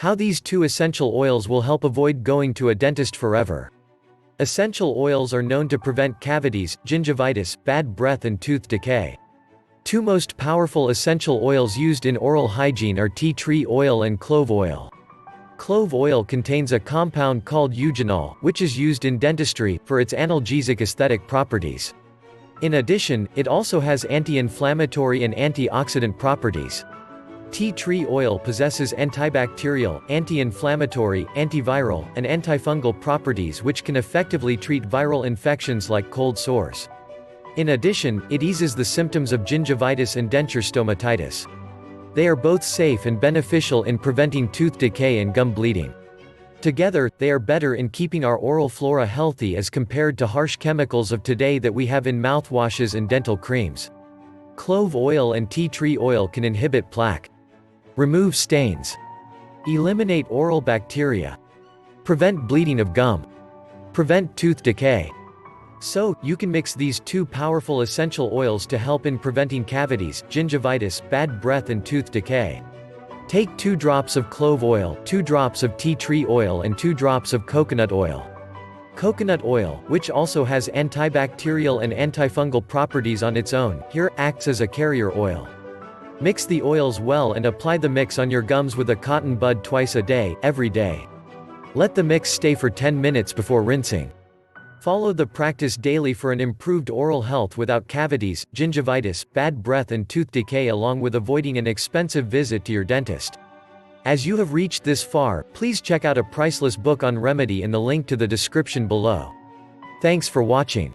How these two essential oils will help avoid going to a dentist forever. Essential oils are known to prevent cavities, gingivitis, bad breath and tooth decay. Two most powerful essential oils used in oral hygiene are tea tree oil and clove oil. Clove oil contains a compound called eugenol, which is used in dentistry, for its analgesic aesthetic properties. In addition, it also has anti-inflammatory and antioxidant properties. Tea tree oil possesses antibacterial, anti-inflammatory, antiviral, and antifungal properties which can effectively treat viral infections like cold sores. In addition, it eases the symptoms of gingivitis and denture stomatitis. They are both safe and beneficial in preventing tooth decay and gum bleeding. Together, they are better in keeping our oral flora healthy as compared to harsh chemicals of today that we have in mouthwashes and dental creams. Clove oil and tea tree oil can inhibit plaque, remove stains, eliminate oral bacteria, prevent bleeding of gum, prevent tooth decay. So, you can mix these two powerful essential oils to help in preventing cavities, gingivitis, bad breath and tooth decay. Take 2 drops of clove oil, 2 drops of tea tree oil and 2 drops of coconut oil. Coconut oil, which also has antibacterial and antifungal properties on its own, here, acts as a carrier oil. Mix the oils well and apply the mix on your gums with a cotton bud twice a day, every day. Let the mix stay for 10 minutes before rinsing. Follow the practice daily for an improved oral health without cavities, gingivitis, bad breath and tooth decay, along with avoiding an expensive visit to your dentist. As you have reached this far, please check out a priceless book on remedy in the link to the description below. Thanks for watching.